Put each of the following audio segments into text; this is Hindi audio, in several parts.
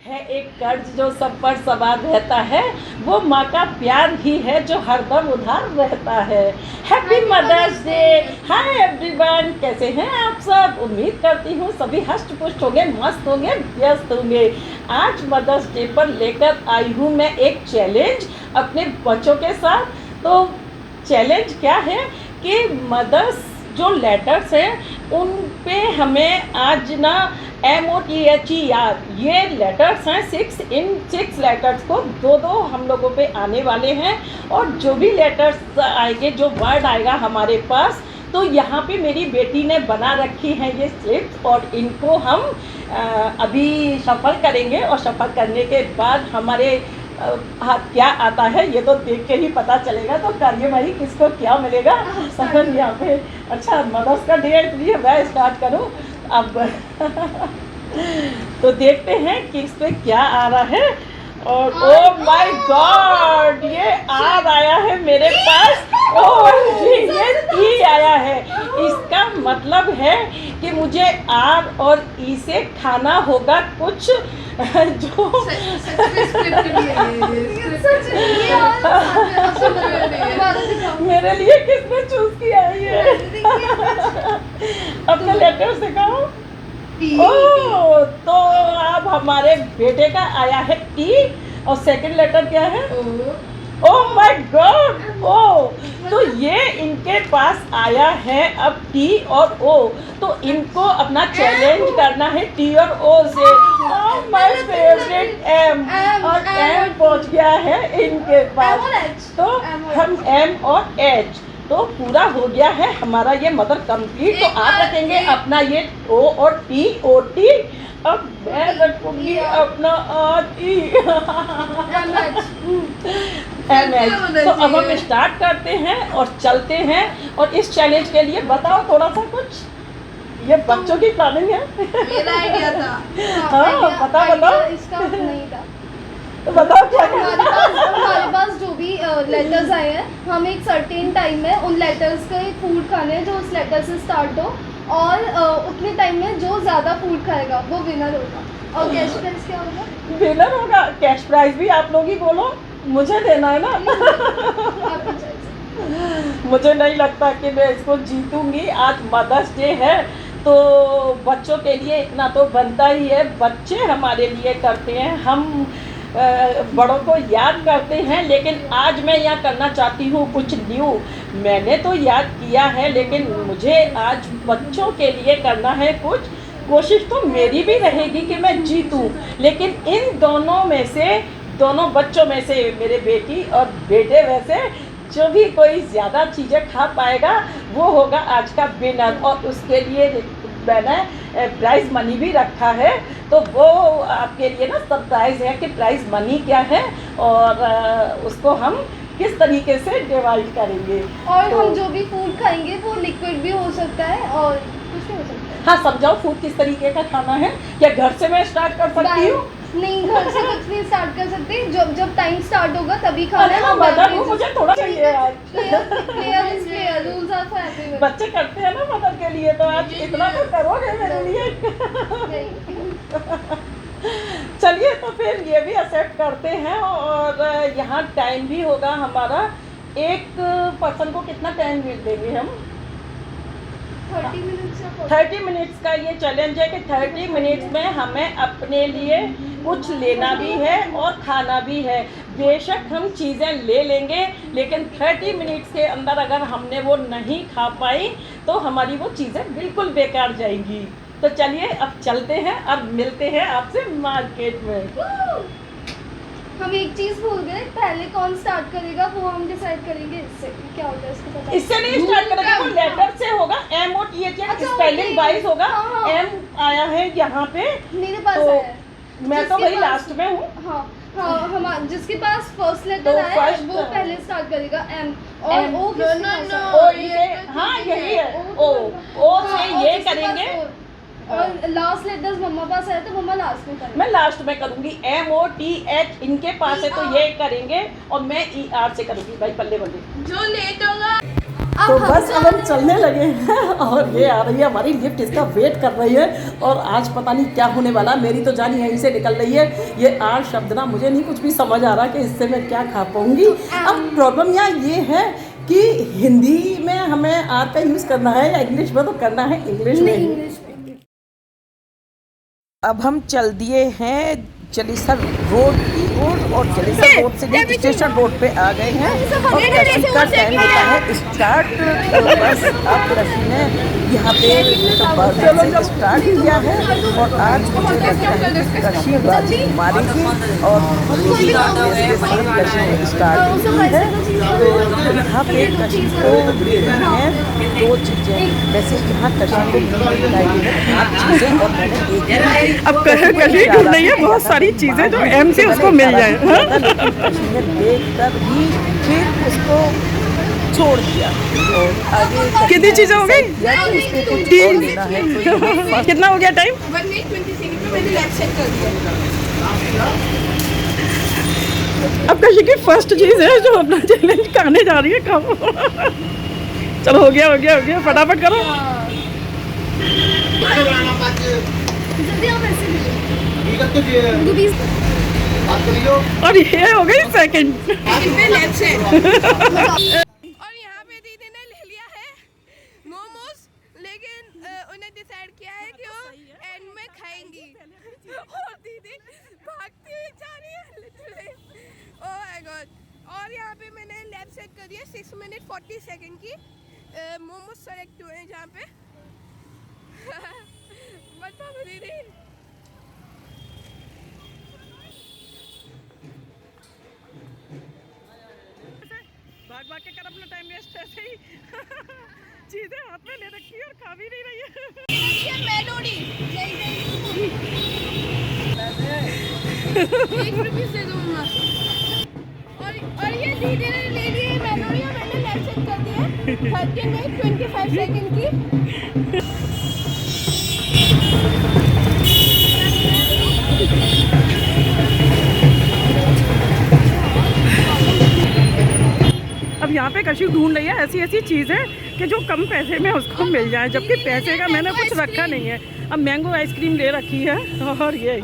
है एक कर्ज जो सब पर सवार रहता है, वो माँ का प्यार ही है जो हरदम उधार रहता है। Happy mother's day. Hi everyone, कैसे हैं आप सब? उम्मीद करती हूँ सभी हष्ट पुष्ट होंगे, मस्त होंगे, व्यस्त होंगे। आज मदर्स डे पर लेकर आई हूँ मैं एक चैलेंज अपने बच्चों के साथ। तो चैलेंज क्या है कि मदर्स जो लेटर्स हैं उन पे हमें आज ना MOTHER ये लेटर्स हैं 6 लेटर्स को दो हम लोगों पे आने वाले हैं। और जो भी लेटर्स आएंगे, जो वर्ड आएगा हमारे पास, तो यहाँ पे मेरी बेटी ने बना रखी हैं ये स्लिप्स और इनको हम अभी शफल करेंगे। और शफल करने के बाद हमारे हाथ क्या आता है ये तो देख के ही पता चलेगा। तो करिए भाई, किसको क्या मिलेगा समझ यहाँ पे। अच्छा, मदर्स का डे है इसलिए मैं स्टार्ट करूँ अब। तो देखते हैं कि इस पे क्या आ रहा है। और ओह माय गॉड, ये आर आया है मेरे पास। ओह ये ई आया है। इसका मतलब है कि मुझे आर और ई से खाना होगा कुछ जो मेरे लिए किसने चूज किया है ये? अपने लेटर से कहो। ओह, तो अब हमारे बेटे का आया है टी और सेकंड लेटर क्या है? ओह माय गॉड, ओ। तो ये इनके पास आया है अब टी और ओ। तो इनको अपना चैलेंज करना है टी और ओ से। ओह माय फेवरेट एम, और एम पहुंच गया है इनके पास। तो हम एम और एच, तो पूरा हो गया है हमारा ये मदर कंप्लीट। तो आप रखेंगे अपना ये ओ और टी, ओ टी। अब मैं रखूंगी अपना ई, एम एच। तो अब हम स्टार्ट करते हैं और चलते हैं। और इस चैलेंज के लिए बताओ थोड़ा सा कुछ। ये बच्चों की प्लानिंग है। मेरा आइडिया था। हाँ, बताओ। इसका नहीं था। तो बताओ क्या हमारे पास जो भी लेटर्स आए हैं, हम एक सर्टेन टाइम में उन लेटर्स के फूड खाने हैं जो उस लेटर से स्टार्ट हो। और उतने टाइम में जो ज़्यादा फूड खाएगा वो विनर होगा। और कैश प्राइस क्या होगा? विनर होगा। कैश प्राइस भी आप लोग ही बोलो, मुझे देना है ना। आपकी choice। मुझे नहीं लगता कि मैं इसको जीतूंगी। आज मदर्स डे है तो बच्चों के लिए इतना तो बनता ही है। बच्चे हमारे लिए करते हैं, हम बड़ों को याद करते हैं। लेकिन आज मैं यहाँ करना चाहती हूँ कुछ न्यू। मैंने तो याद किया है लेकिन मुझे आज बच्चों के लिए करना है कुछ। कोशिश तो मेरी भी रहेगी कि मैं जीतूँ, लेकिन इन दोनों बच्चों में से मेरे बेटी और बेटे में से जो भी कोई ज़्यादा चीज़ें खा पाएगा वो होगा आज का विनर। और उसके लिए मैंने प्राइज़ मनी भी रखा है। तो वो आपके लिए ना सरप्राइज़ है कि प्राइज़ मनी क्या है और उसको हम किस तरीके से डिवाइड करेंगे। और तो हम जो भी फूड खाएंगे वो लिक्विड भी हो सकता है और कुछ भी हो सकता है। हाँ, समझाओ फूड किस तरीके का खाना है। क्या घर से मैं स्टार्ट कर सकती हूँ? नहीं, घर से कुछ नहीं स्टार्ट कर सकते। जब टाइम स्टार्ट होगा तभी खाना है। हाँ, मदर हूँ, मुझे थोड़ा चाहिए आज। Player is player, rules are for everyone. बच्चे करते हैं ना मदर के लिए, तो आज इतना तो करोगे मेरे लिए। चलिए, तो फिर ये भी एक्सेप्ट करते हैं। और यहाँ टाइम भी होगा हमारा। एक पर्सन को कितना टाइम देंगे हम? 30 मिनट्स का ये चैलेंज है कि 30 मिनट्स में हमें अपने लिए कुछ लेना भी है और खाना भी है। बेशक हम चीज़ें ले लेंगे, लेकिन 30 मिनट्स के अंदर अगर हमने वो नहीं खा पाई तो हमारी वो चीज़ें बिल्कुल बेकार जाएंगी। तो चलिए अब चलते हैं, अब मिलते हैं आपसे मार्केट में। हम एक चीज भूल गए, पहले कौन स्टार्ट करेगा वो हम डिसाइड करेंगे। इससे क्या होगा इसको पता है? इससे नहीं स्टार्ट करेंगे, वो लेटर से होगा। MOTHER स्पेलिंग वाइज होगा। हाँ। M आया है यहाँ पे, मेरे पास तो है। मैं तो भाई लास्ट में हूँ। हाँ, हम जिसके पास फर्स्ट लेटर तो आया है first- वो पहले स्टार्ट करेगा। M और M, O किसके पास है? ओ ये, हाँ यही है। ओ से हाँ, और ये जिसके पास करेंगे। O। और लास्ट लेटर्स मम्मा पास आया तो मम्मा लास्ट में करेंगे। मैं लास्ट में करूंगी। MOTH इनके पास है तो ये करेंगे और मैं ER से करूंगी। भाई बल्ले बल्ले। जो लेट होगा तो बस अब हम चलने लगे हैं और ये आ रही है हमारी लिफ्ट, इसका वेट कर रही है। और आज पता नहीं क्या होने वाला, मेरी तो जान यहीं से निकल रही है। ये 8 शब्द ना मुझे नहीं कुछ भी समझ आ रहा कि इससे मैं क्या खा पाऊँगी। अब प्रॉब्लम यहाँ ये है कि हिंदी में हमें आर का यूज़ करना है या इंग्लिश में, तो करना है इंग्लिश में। इंग्लिश में। अब हम चल दिए हैं जलीसर रोड की ओर और जलीसर रोड से भी स्टेशन रोड पे आ गए हैं और रशी का टाइम होता है स्टार्ट। बस अब रशी ने यहाँ पे स्टार्ट किया है और आज मुझे लगता है कि रशी बाजी मारेगी और रशी ने स्टार्ट की है। तो यहाँ पे रशी को हैं 2 चीज़ें, वैसे यहाँ कशी को चीज़ें और मैंने अब कहीं ढूंढ नहीं है, बहुत सारी चीजें जो एम से उसको मिल जाए। देख कर ही फिर उसको छोड़ दिया और आगे कितनी चीजें हो गई? 3। कितना हो गया टाइम? 1 मिनट 20 सेकंड में मैंने लेफ्ट सेट कर दिया। अब कशी की फर्स्ट चीज है जो अपना चैलेंज खाने जा रही है। खाओ चलो, हो गया फटाफट करो। जल्दी आप ऐसे लीजिए। और ये हो गई सेकंड। इसमें लेफ्ट सेट और यहाँ पे दीदी ने ले लिया है मोमोज, लेकिन उन्हें डिसाइड किया है कि वो एंड में खाएंगी और दीदी भागती हुई जा रही है लिटरली। Oh my God. और यहाँ पे मैंने लेफ्ट सेट कर दिया 6 मिनट 40 सेकंड की। मोमोज सेलेक्ट हुए हैं जहाँ पे। बता दो दीदी। भाग के कर अपना टाइम वेस्ट ऐसे ही। चीजें हाथ में ले रखी है और खा भी नहीं रही है। ये मेलोडी 1 रुपये से दूंगा। और ये दीदी ने ले ली है मेलोडी और मैंने लेफ्ट सेट कर दिया 30 मिनट 25 सेकंड की। अब यहाँ पे कशी ढूंढ रही है ऐसी चीज़ें कि जो कम पैसे में उसको मिल जाए, जबकि पैसे का मैंने कुछ रखा नहीं है। अब मैंगो आइसक्रीम ले रखी है और ये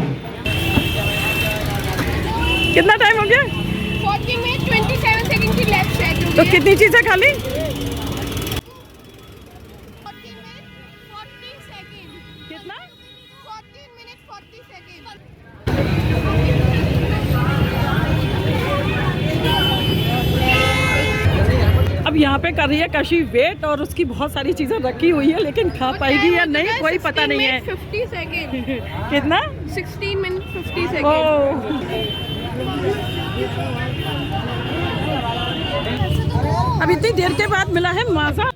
कितना टाइम हो गया? 40 मिनट 27 सेकंड की लेफ्ट सेट हो तो गई। कितनी चीज़ें खा ली? 40 मिनट 40 सेकंड। कितना? 14 मिनट 40 सेकंड। अब यहाँ पे कर रही है कशी वेट और उसकी बहुत सारी चीज़ें रखी हुई है, लेकिन खा पाएगी या नहीं कोई पता नहीं है। 50 सेकंड। कितना? 16 मिनट 50 सेकंड। अब इतनी देर के बाद मिला है माजा।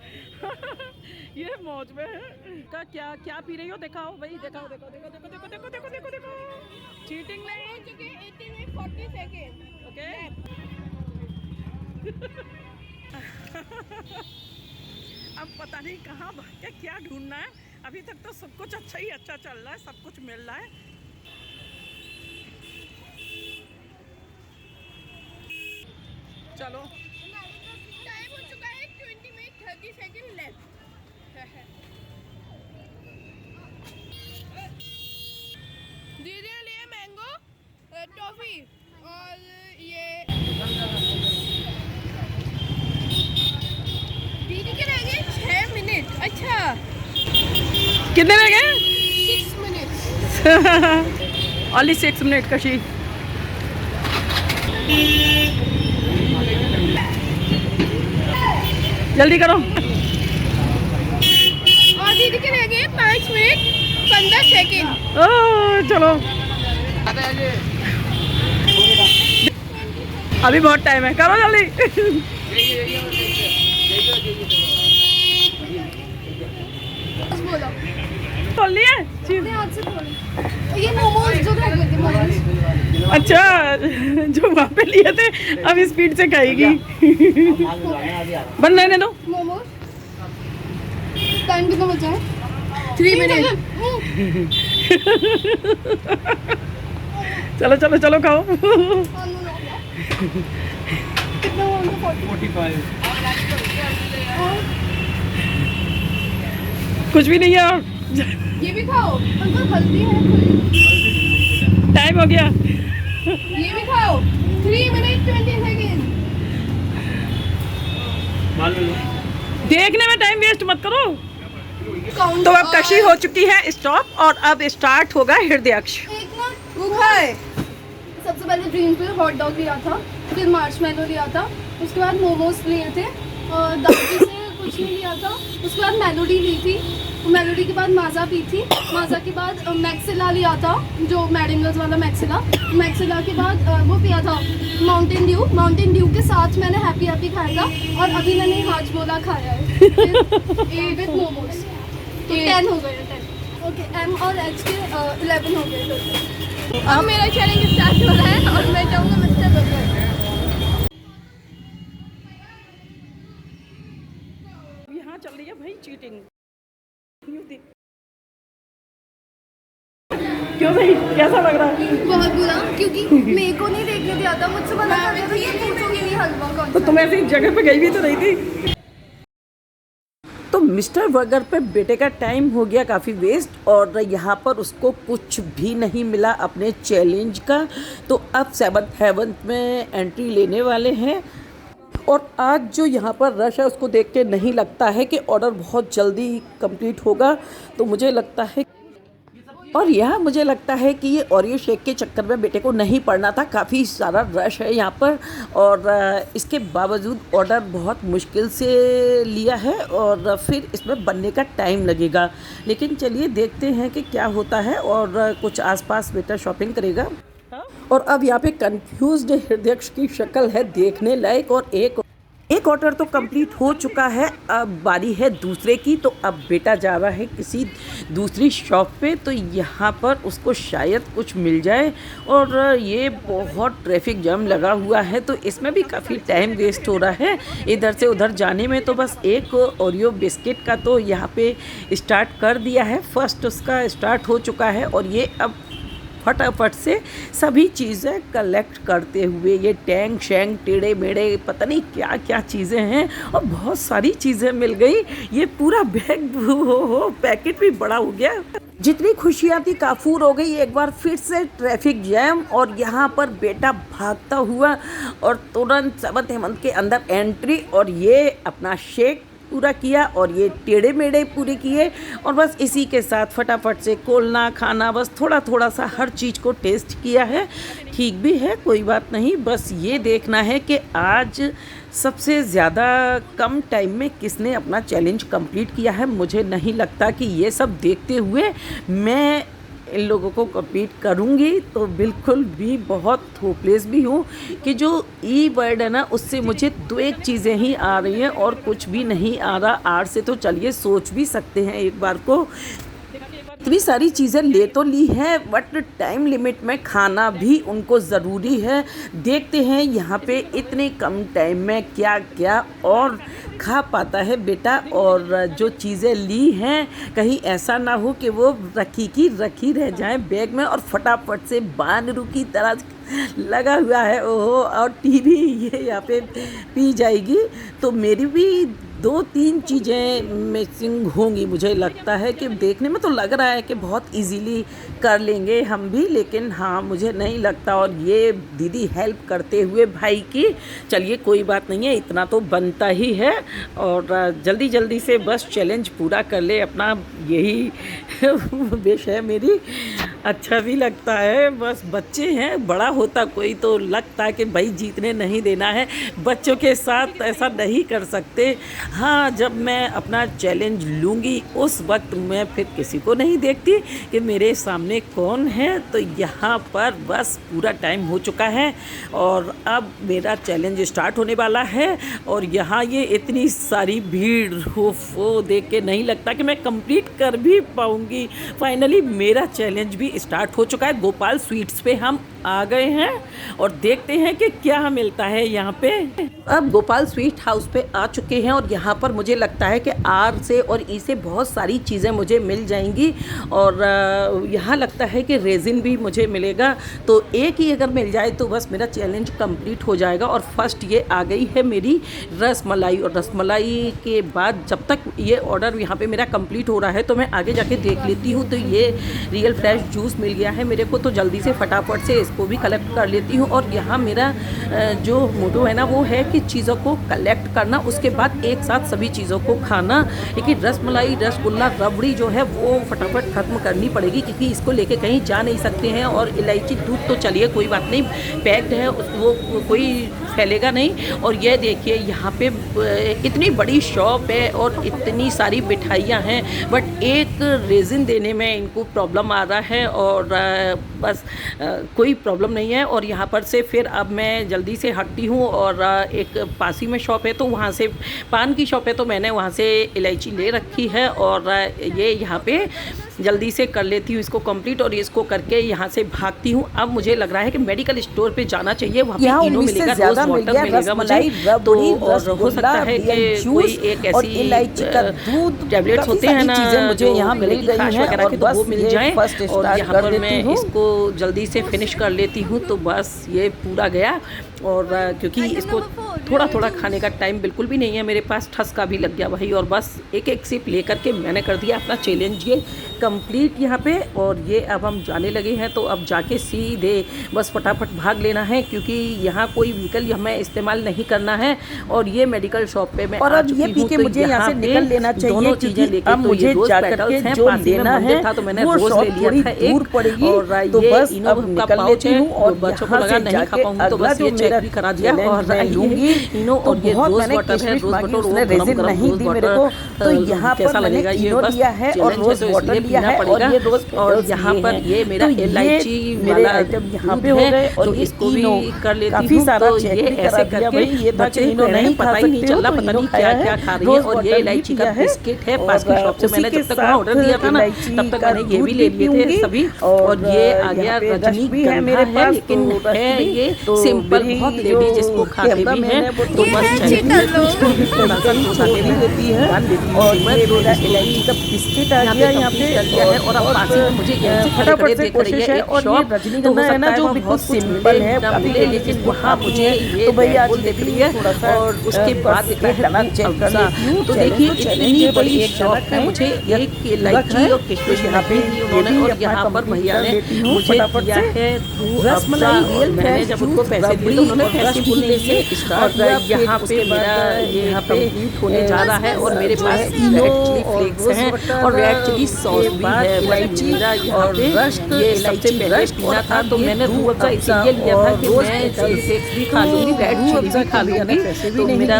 ये मौज में है। का क्या पी रही हो? दिखाओ भाई, दिखाओ। देखो। चीटिंग नहीं। हो चुके 18 मिनट 40 सेकंड। ओके। अब पता नहीं कहाँ भाग के क्या ढूंढना है। अभी तक तो सब कुछ अच्छा चल रहा है, सब कुछ मिल रहा है। चलो, टाइम हो चुका है 20 मिनट 30 सेकंड लेफ्ट। दीदी ने लिया मैंगो टॉफी और ये दीदी के रह गए 6 मिनट। अच्छा, कितने रह गए? 6 मिनट। ओनली 6 मिनट कशी। जल्दी करो। और दीदी के रह गए 5 मिनट 15 सेकंड। ओह चलो, अभी बहुत टाइम है, करो जल्दी। बोलो। खोल लिया चीज। हाथ से खोलो। ये मोमोज जो खा गए थे मोमोज। अच्छा, जो वहाँ पे लिए थे अब स्पीड से खाएगी। बन रहने दो। मोमोज टाइम कितना बचा है? 3 मिनट। चलो खाओ। कितना हुआ? 45। कुछ भी नहीं है और ये भी खाओ, अंकल हल्दी है थोड़ी। टाइम हो गया। ये भी खाओ। 3 मिनट 20 सेकेंड। देखने में टाइम वेस्ट मत करो। काउंट तो अब कशी हो चुकी है स्टॉप और अब स्टार्ट होगा हृदयाक्ष। एक ना वो खाए। सबसे पहले ड्रीम पे हॉट डॉग लिया था, फिर मार्शमैलो लिया था, उसके बाद मोमोज लिए थे और दादी से कुछ नहीं लिया था। उसके बाद मेलोडी ली थी, मेलोडी के बाद माज़ा पी थी, माज़ा के बाद मैक्सिला लिया था, जो मैडिंगल्स वाला मैक्सिला। मैक्सिला के बाद वो पिया था माउंटेन ड्यू। माउंटेन ड्यू के साथ मैंने हैप्पी हैप्पी खाया था और अभी मैंने हाजमोला खाया है विद मोमोज। तो 10 हो गए 10। ओके, एम और एच के 11 हो गए टोटल। अब मेरा चैलेंज स्टार्ट हो रहा है और मैं जाऊंगा मिस्टर बर्गर। यहाँ चल रही है भाई चीटिंग। क्यों भाई, कैसा लग रहा है? बहुत बुरा, क्योंकि मेरे को नहीं देखने दिया था, मुझसे मना कर दिया था ये पूछोगे नहीं हलवा कौन तो सा तुम ऐसी जगह पे गई भी तो नहीं थी। तो मिस्टर बर्गर पे बेटे का टाइम हो गया काफ़ी वेस्ट और यहाँ पर उसको कुछ भी नहीं मिला अपने चैलेंज का। तो अब 7th हेवन में एंट्री लेने वाले हैं और आज जो यहाँ पर रश है उसको देख के नहीं लगता है कि ऑर्डर बहुत जल्दी कंप्लीट होगा। तो मुझे लगता है और यह मुझे लगता है कि ये ओरियो शेक के चक्कर में बेटे को नहीं पड़ना था। काफ़ी सारा रश है यहाँ पर और इसके बावजूद ऑर्डर बहुत मुश्किल से लिया है और फिर इसमें बनने का टाइम लगेगा। लेकिन चलिए देखते हैं कि क्या होता है और कुछ आसपास बेटा शॉपिंग करेगा। और अब यहाँ पे कंफ्यूज्ड हृदयाक्ष की शक्ल है देखने लायक। और एक ऑर्डर तो कंप्लीट हो चुका है, अब बारी है दूसरे की। तो अब बेटा जा रहा है किसी दूसरी शॉप पे, तो यहाँ पर उसको शायद कुछ मिल जाए। और ये बहुत ट्रैफिक जाम लगा हुआ है तो इसमें भी काफ़ी टाइम वेस्ट हो रहा है इधर से उधर जाने में। तो बस एक ओरियो बिस्किट का तो यहाँ पे स्टार्ट कर दिया है, फर्स्ट उसका स्टार्ट हो चुका है। और ये अब फटाफट से सभी चीज़ें कलेक्ट करते हुए, ये टैंग शैंग टेढ़े मेढ़े पता नहीं क्या क्या चीज़ें हैं और बहुत सारी चीज़ें मिल गई। ये पूरा बैग हो पैकेट भी बड़ा हो गया। जितनी खुशियाँ थी काफूर हो गई एक बार फिर से ट्रैफिक जैम। और यहाँ पर बेटा भागता हुआ और तुरंत 7th हेवन के अंदर एंट्री और ये अपना शेक पूरा किया और ये टेढ़े मेढ़े पूरे किए। और बस इसी के साथ फटाफट से खोलना खाना, बस थोड़ा थोड़ा सा हर चीज़ को टेस्ट किया है। ठीक भी है, कोई बात नहीं। बस ये देखना है कि आज सबसे ज़्यादा कम टाइम में किसने अपना चैलेंज कंप्लीट किया है। मुझे नहीं लगता कि ये सब देखते हुए मैं इन लोगों को कंप्लीट करूँगी। तो बिल्कुल भी बहुत होपलेस भी हूँ कि जो ई वर्ड है ना उससे मुझे 2-1 चीज़ें ही आ रही हैं और कुछ भी नहीं आ रहा। आर से तो चलिए सोच भी सकते हैं एक बार को। इतनी सारी चीज़ें ले तो ली हैं बट टाइम लिमिट में खाना भी उनको ज़रूरी है। देखते हैं यहाँ पे इतने कम टाइम में क्या क्या और खा पाता है बेटा। और जो चीज़ें ली हैं कहीं ऐसा ना हो कि वो रखी की रखी रह जाए बैग में और फटाफट से बानरू की तरह लगा हुआ है। ओहो, और टीवी ये यहाँ पे पी जाएगी। तो मेरी भी 2-3 चीज़ें मिसिंग होंगी। मुझे लगता है कि देखने में तो लग रहा है कि बहुत इजीली कर लेंगे हम भी, लेकिन हाँ मुझे नहीं लगता। और ये दीदी हेल्प करते हुए भाई की, चलिए कोई बात नहीं है, इतना तो बनता ही है। और जल्दी जल्दी से बस चैलेंज पूरा कर ले अपना, यही विश है मेरी। अच्छा भी लगता है, बस बच्चे हैं, बड़ा होता कोई तो लगता है कि भाई जीतने नहीं देना है। बच्चों के साथ ऐसा नहीं कर सकते। हाँ, जब मैं अपना चैलेंज लूँगी उस वक्त मैं फिर किसी को नहीं देखती कि मेरे सामने कौन है। तो यहाँ पर बस पूरा टाइम हो चुका है और अब मेरा चैलेंज स्टार्ट होने वाला है। और यहाँ ये इतनी सारी भीड़ वो देख के नहीं लगता कि मैं कंप्लीट कर भी पाऊँगी। फाइनली मेरा चैलेंज भी स्टार्ट हो चुका है। गोपाल स्वीट्स पे हम आ गए हैं और देखते हैं कि क्या मिलता है यहाँ पे। अब गोपाल स्वीट हाउस पे आ चुके हैं और यहाँ पर मुझे लगता है कि आर से और ई से बहुत सारी चीज़ें मुझे मिल जाएंगी और यहाँ लगता है कि रेजिन भी मुझे मिलेगा। तो एक ही अगर मिल जाए तो बस मेरा चैलेंज कंप्लीट हो जाएगा। और फर्स्ट ये आ गई है मेरी रसमलाई, और रसमलाई के बाद जब तक ये ऑर्डर यहाँ पे मेरा कंप्लीट हो रहा है तो मैं आगे जाके देख लेती हूँ। तो ये रियल फ्रेश जूस मिल गया है मेरे को, तो जल्दी से फटाफट से इसको भी कलेक्ट कर लेती हूँ। और यहाँ मेरा जो मोटो है ना वो है कि चीज़ों को कलेक्ट करना, उसके बाद एक साथ सभी चीज़ों को खाना। लेकिन रसमलाई, रसगुल्ला, रबड़ी जो है वो फटाफट ख़त्म करनी पड़ेगी क्योंकि इसको लेके कहीं जा नहीं सकते हैं। और इलायची दूध तो चलिए कोई बात नहीं, पैक्ड है, वो कोई फैलेगा नहीं। और ये देखिए यहाँ पे इतनी बड़ी शॉप है और इतनी सारी मिठाइयाँ हैं, बट एक रेजिन देने में इनको प्रॉब्लम आ रहा है और बस कोई प्रॉब्लम नहीं है। और यहाँ पर से फिर अब मैं जल्दी से हटती हूँ और एक पासी में शॉप है तो वहाँ से पान की शॉप है तो मैंने वहाँ से इलायची ले रखी है और ये यहाँ पे जल्दी से कर लेती हूँ इसको कंप्लीट। और इसको करके यहाँ से भागती हूँ। अब मुझे लग रहा है कि मेडिकल स्टोर पे जाना चाहिए, वहाँ पे इनो मिलेगा, रोज वाटर मिलेगा मुझे, तो और हो सकता है कि कोई एक ऐसी टैबलेट्स होते हैं ना मुझे यहाँ मिल गई है तो वो मिल जाए। और यहाँ पर मैं इसको जल्दी से फिनिश कर लेती हूँ तो बस ये पूरा गया। और क्योंकि इसको थोड़ा थोड़ा खाने का टाइम बिल्कुल भी नहीं है मेरे पास, ठसका भी लग गया भाई। और बस एक एक सिप लेकर के मैंने कर दिया अपना चैलेंज ये कंप्लीट यहाँ पे। और ये अब हम जाने लगे हैं तो अब जाके सीधे बस फटाफट भाग लेना है क्योंकि यहाँ कोई व्हीकल हमें इस्तेमाल नहीं करना है। और ये मेडिकल शॉप पे मैं और अब ये पी के मुझे यहाँ से निकल लेना चाहिए दोनों चीजें लेके। अब मुझे जाकर के जो लेना है था तो मैंने रोज ले लिया था एक पड़ेगी। और तो ये बस इनो अब का निकल लेती हूँ और बच्चों को लगा नहीं खा पाऊंगी तो बस ये चेक भी करा दिया। और लूंगी इनो और ये रोज वाटर है, रोज वाटर उसने रेजिन नहीं दी मेरे को, तो यहाँ कैसा लगेगा ये बस लिया है और रोज वाटर लिया है और ये रोज। और यहाँ पर ये मेरा इलायची वाला आइटम यहाँ पे हो गए और इसको भी कर लेती हूँ। तो ये ऐसे करके ये बच्चे इनो नहीं पता ही नहीं चला, पता नहीं क्या क्या खा रही है। और ये इलायची का बिस्किट है पास की शॉप से, मैंने जब तक वहाँ ऑर्डर दिया था ना तब तक मैंने ये भी ले लिए थे सभी। और ये आ गया रजनीगंधा मेरे पास, लेकिन है ये सिंपल, बहुत लेडी जिसको खाते भी हैं तो बस थोड़ा सा खाते भी लेती है। और मैं इलायची का बिस्किट आ गया यहाँ पे। और अब पास में मुझे फटाफट से कोशिश है। और ये रजनीगंधा है ना जो बिल्कुल सिंपल है काफी, लेकिन वहाँ मुझे तो भाई आज देख लिया थोड़ा सा। और उसके बाद चेक कर लेती हूँ तो देखिए इतनी बड़ी शॉप है। मुझे एक इलायची और किशमिश यहाँ पे उन्होंने, और यहाँ पर भैया ने मुझे दिया है रसमलाई। मैंने जब उनको पैसे दिए तो उन्होंने पैसे बोलने से स्टार्ट। यहाँ पे मेरा ये कंप्लीट होने जा रहा है और मेरे पास रेड चिली फ्लेक्स हैं और रेड चिली सॉस भी है। मेरा यहाँ पे ये सबसे पहले पीना था तो मैंने रूह अफ़ज़ा इसलिए लिया था कि मैं चिली फ्लेक्स भी खा लूँगी, रेड चिली भी खा लूँगी, तो मेरा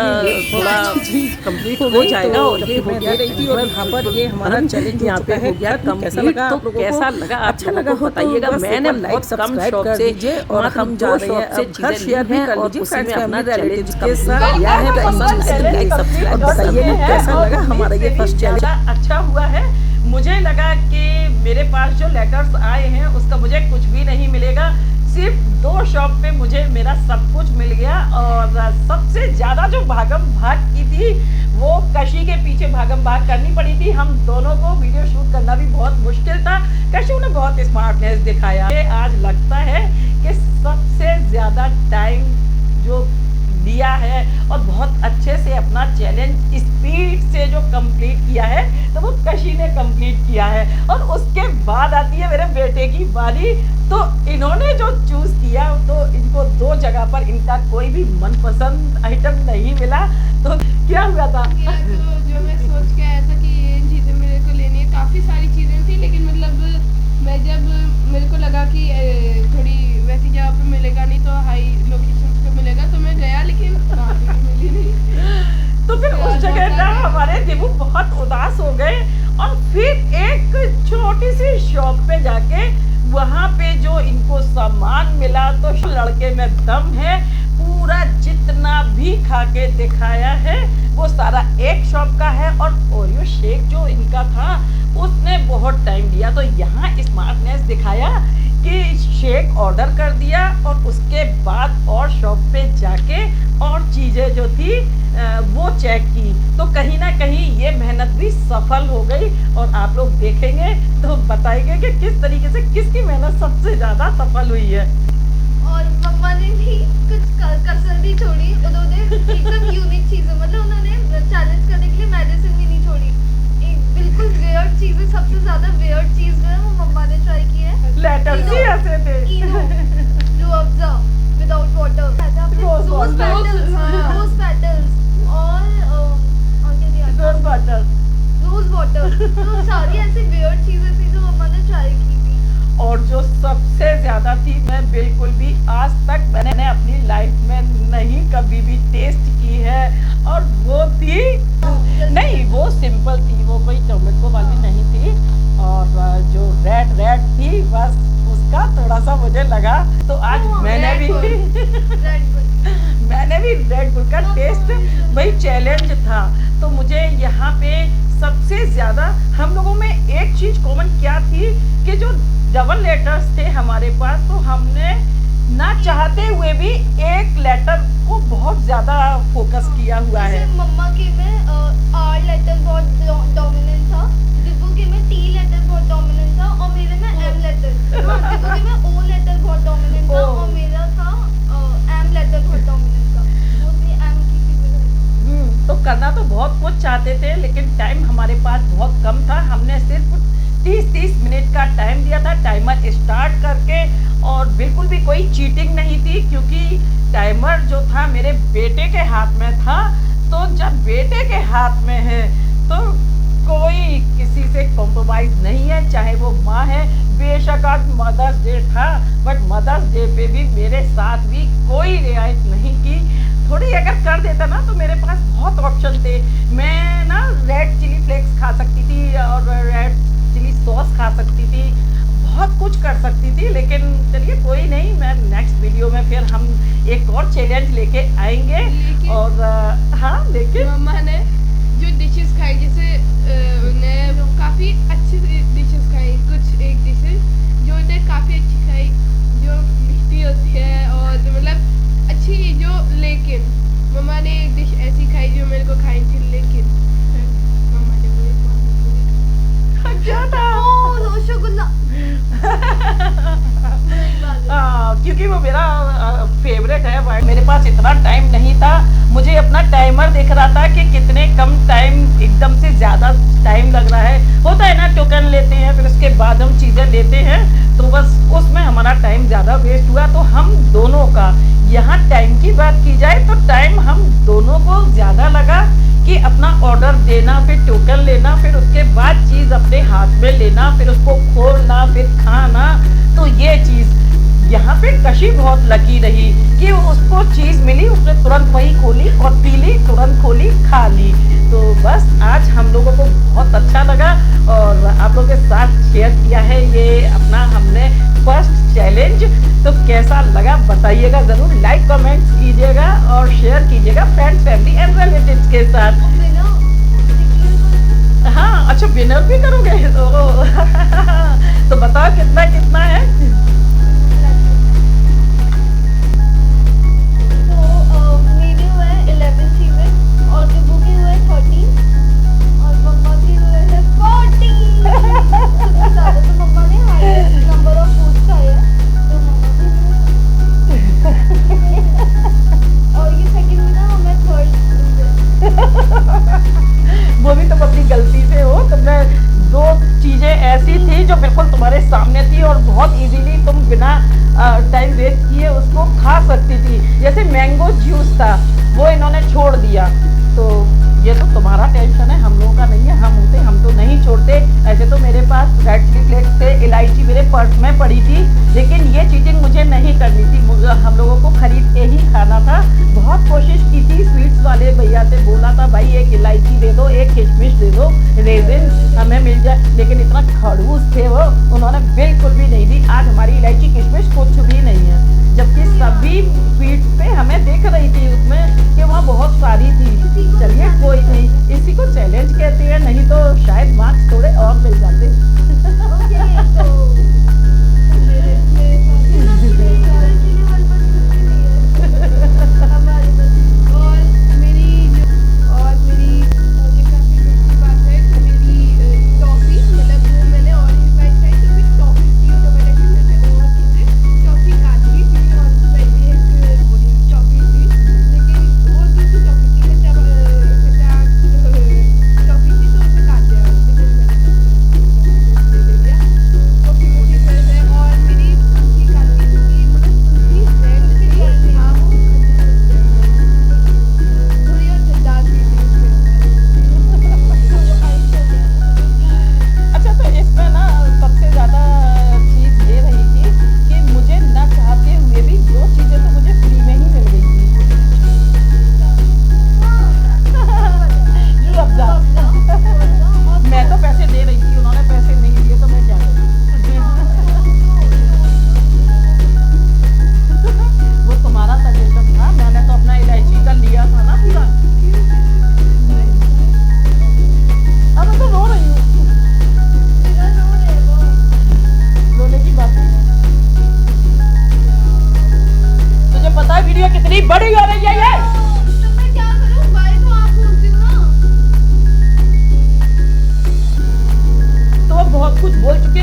थोड़ा कंप्लीट हो जाएगा। और ये हो गया रही थी। और यहाँ पर ये हमारा चैलेंज यहाँ पे हो गया कंप्लीट। तो कैसा लगा, अच्छा लगा बताइएगा। मैंने बहुत कम शॉप से और हम जा रहे हैं से चीजें शेयर भी कर लीजिए, फ्रेंड्स में अपना चैलेंज के साथ किया है। लाइक सब्सक्राइब बताइए कैसा लगा हमारा ये फर्स्ट चैलेंज। अच्छा हुआ है, मुझे लगा कि मेरे पास जो लेटर्स आए हैं उसका मुझे कुछ भी नहीं मिलेगा, सिर्फ 2 शॉप पे मुझे मेरा सब कुछ मिल गया। और सबसे ज़्यादा जो भागम भाग की थी वो कशी के पीछे भागम भाग करनी पड़ी थी। हम दोनों को वीडियो शूट करना भी बहुत मुश्किल था। कशी ने बहुत स्मार्टनेस दिखाया। आज लगता है कि सबसे ज़्यादा टाइम जो दिया है और बहुत अच्छे से अपना चैलेंज स्पीड से जो कंप्लीट किया है तो वो कशी ने कंप्लीट किया है। और उसके बाद आती है मेरे बेटे की बारी। तो इन्होंने जो चूज किया तो इनको 2 जगह पर इनका कोई भी मनपसंद आइटम नहीं मिला। तो क्या हुआ था तो जो मैं सोच के आया था कि ये चीज़ें मेरे को लेनी है, काफ़ी सारी चीज़ें थी, लेकिन मतलब मैं जब मेरे को लगा कि थोड़ी वैसी जगह पे मिलेगा नहीं तो हाई लोकेशन पे मिलेगा तो मैं गया, लेकिन वहाँ पे मिली नहीं। तो फिर उस जगह ना हमारे दिमाग बहुत उदास हो गए। और फिर एक छोटी सी शॉप पे जाके वहाँ पे जो इनको सामान मिला तो लड़के में दम है पूरा जितना भी खा के दिखाया है वो सारा एक शॉप का है। और ओरियो शेक जो इनका था उसने बहुत टाइम लिया। तो यहाँ स्मार्टनेस दिखाया कि शेक ऑर्डर कर दिया और उसके बाद और शॉप पे जाके और चीज़ें जो थी वो चेक की। तो कहीं ना कहीं ये मेहनत भी सफल हो गई। और आप लोग देखेंगे तो बताएंगे कि किस तरीके से किसकी मेहनत सबसे ज़्यादा सफल हुई है। और मम्मा ने भी कुछ कसर नहीं छोड़ी। उन्होंने एकदम यूनिक चीज़ें, मतलब उन्होंने चैलेंज करने के लिए मेडिसिन भी नहीं छोड़ी। एक बिल्कुल वियर्ड चीज़ें, सबसे ज़्यादा वियर्ड चीज़ जो है वो मम्मा ने ट्राई की है। लेटर्स ही ऐसे थे। Eno, Rooh Afza without water, rose petals और क्या दिया? Rose water. Rose water. तो सारी ऐसी वियर्ड चीज़ें थी जो मम्मा ने ट्राई की थी। और जो सबसे ज़्यादा थी, मैं बिल्कुल भी आज तक मैंने अपनी लाइफ में नहीं कभी भी टेस्ट की है, और वो थी नहीं, वो सिंपल थी, वो कोई टोमेटो वाली नहीं थी। और जो रेड थी बस उसका थोड़ा सा मुझे लगा। तो आज मैंने भी रेड बुल का टेस्ट, वही चैलेंज था। तो मुझे यहाँ पे सबसे ज़्यादा हम लोगों में एक चीज़ कॉमन क्या थी कि जो डबल लेटर्स थे हमारे पास, तो हमने ना चाहते हुए भी एक लेटर को बहुत ज़्यादा फोकस किया हुआ है। मम्मा के में आर लेटर बहुत डोमिनेंट था, दिब्बू के में टी लेटर बहुत डोमिनेंट था, और मेरे में एम लेटर। दिब्बू के में ओ लेटर बहुत डोमिनेंट था, और मेरा था एम लेटर बहुत डोमिनेंट था। मोस्टली एम की थी। तो करना तो बहुत कुछ चाहते थे, लेकिन टाइम हमारे पास बहुत कम था। हमने सिर्फ 30 मिनट का टाइम दिया था टाइमर स्टार्ट करके, और बिल्कुल भी कोई चीटिंग नहीं थी, क्योंकि टाइमर जो था मेरे बेटे के हाथ में था। तो जब बेटे के हाथ में है तो कोई किसी से कॉम्प्रोमाइज़ नहीं है, चाहे वो माँ है। बेशक आज मदर्स डे था, बट मदर्स डे पे भी मेरे साथ भी कोई रियायत नहीं की। थोड़ी अगर कर देता ना तो मेरे पास बहुत ऑप्शन थे। मैं ना रेड चिली फ्लेक्स खा सकती थी और रेड चिली सॉस खा सकती थी, बहुत कुछ कर सकती थी। लेकिन चलिए कोई नहीं, मैं नेक्स्ट वीडियो में फिर हम एक और चैलेंज लेके आएंगे। और हाँ, लेकिन मम्मा ने जो डिशेस खाई, जैसे उन्हें काफ़ी अच्छी डिशेस खाई, कुछ एक डिशेस जो उन्हें काफ़ी अच्छी खाई, जो मीठी होती है और मतलब अच्छी, जो लेकिन मम्मा ने एक डिश ऐसी खाई जो मेरे को खाई थी, लेकिन मम्मा ने मुझे क्या था? रसगुल्ला। क्योंकि वो मेरा फेवरेट है। मेरे पास इतना टाइम नहीं था, मुझे अपना टाइमर दिख रहा था कि कितने कम टाइम, एकदम से ज़्यादा टाइम लग रहा है। होता है ना, टोकन लेते हैं फिर उसके बाद हम चीज़ें लेते हैं, तो बस उसमें हमारा टाइम ज़्यादा वेस्ट हुआ। तो हम दोनों का यहाँ टाइम की बात की जाए तो टाइम हम दोनों को ज़्यादा लगा कि अपना ऑर्डर देना, फिर टोकन लेना, फिर उसके बाद चीज़ अपने हाथ में लेना, फिर उसको खोलना, फिर खाना। तो ये चीज़ यहाँ पे कशी बहुत लकी रही कि उसको चीज़ मिली, उसने तुरंत वही खोली और पी ली, तुरंत खोली, खा ली। तो बस आज हम लोगों को बहुत अच्छा लगा और आप लोगों के साथ शेयर किया है ये अपना हमने फर्स्ट चैलेंज। तो कैसा लगा बताइएगा ज़रूर, लाइक कमेंट्स कीजिएगा और शेयर कीजिएगा फ्रेंड्स, फैमिली एंड रिलेटिव्स के साथ। हाँ, अच्छा विनर भी करोगे? तो बताओ कितना कितना है? मेरे हुए 11 चीज़ें और दिब्बू के हुए 13 और मम्मा के हुए है 40। सबसे ज़्यादा तो मम्मा ने हाईएस्ट नंबर ऑफ फूड्स खाए हैं, तो मम्मा के और ये सेकंड में ना मैं थर्ड। वो भी तुम अपनी गलती से हो। तुमने दो चीज़ें ऐसी थी जो बिल्कुल तुम्हारे सामने थी और बहुत इजीली तुम बिना टाइम वेस्ट किए उसको खा सकती थी। जैसे मैंगो जूस था, वो इन्होंने छोड़ दिया। तो ये तो तुम्हारा टेंशन है, हम लोगों का नहीं है। हम तो नहीं छोड़ते। ऐसे तो मेरे पास रेड चिली फ्लेक्स थे, इलायची मेरे पर्स में पड़ी थी, लेकिन ये चीटिंग मुझे नहीं करनी थी। हम लोगों को खरीद के ही खाना था। बहुत कोशिश की थी, स्वीट्स वाले भैया से बोला था भाई एक इलायची दे दो, एक किशमिश दे दो, रेजिन हमें मिल जाए, लेकिन इतना खड़ूस थे वो, उन्होंने बिल्कुल भी नहीं दी। आज हमारी इलायची किशमिश कुछ भी नहीं है, जबकि सभी स्वीट्स पे हमें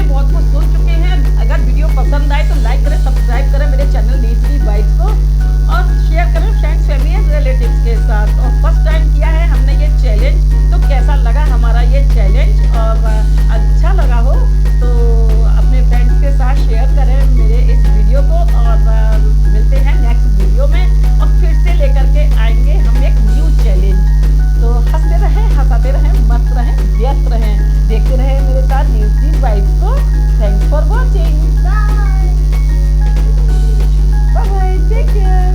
चुके, बहुत कुछ सुन चुके हैं। अगर वीडियो पसंद आए तो लाइक करें, सब्सक्राइब करें मेरे चैनल नीचली वाइब्स को, और शेयर करें फ्रेंड्स, फैमिली एंड रिलेटिव्स के साथ। और फर्स्ट टाइम किया है हमने ये चैलेंज, तो कैसा लगा हमारा ये चैलेंज, और अच्छा लगा हो तो अपने फ्रेंड्स के साथ शेयर करें मेरे इस वीडियो को। और मिलते हैं नेक्स्ट वीडियो में, और फिर से लेकर के आएंगे हम एक न्यू चैलेंज। तो हंसते रहें, हंसाते रहें, मस्त रहें, व्यस्त रहें, देखते रहें मेरे साथ न्यूज़ वाइब्स को। Thanks for watching, bye bye, take care.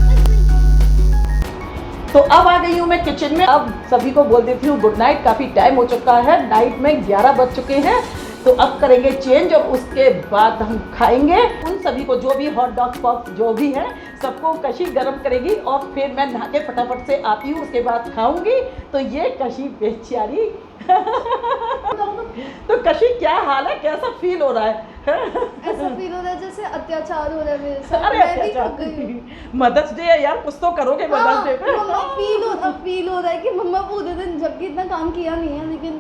तो अब आ गई हूँ मैं किचन में। अब सभी को बोल देती हूँ गुड नाइट, काफ़ी टाइम हो चुका है, नाइट में 11 बज चुके हैं। तो अब करेंगे चेंज, और उसके बाद हम खाएंगे। उन सभी को जो भी हॉट डॉग पफ जो भी है सबको कशी गर्म करेगी, और फिर मैं नहा के फटाफट से आती हूँ, उसके बाद खाऊंगी। तो ये कशी बेचारी तो कशी क्या हाल है, कैसा फील हो रहा है? ऐसा फील हो रहा है जैसे अत्याचार हो रहा है मेरे साथ। अरे मैं भी थक गई हूँ। मदर्स डे है यार, कुछ तो करोगे मदर्स डे पे। मम्मा फील हो रहा है कि मम्मा पूरे दिन, जबकि इतना काम किया नहीं है, लेकिन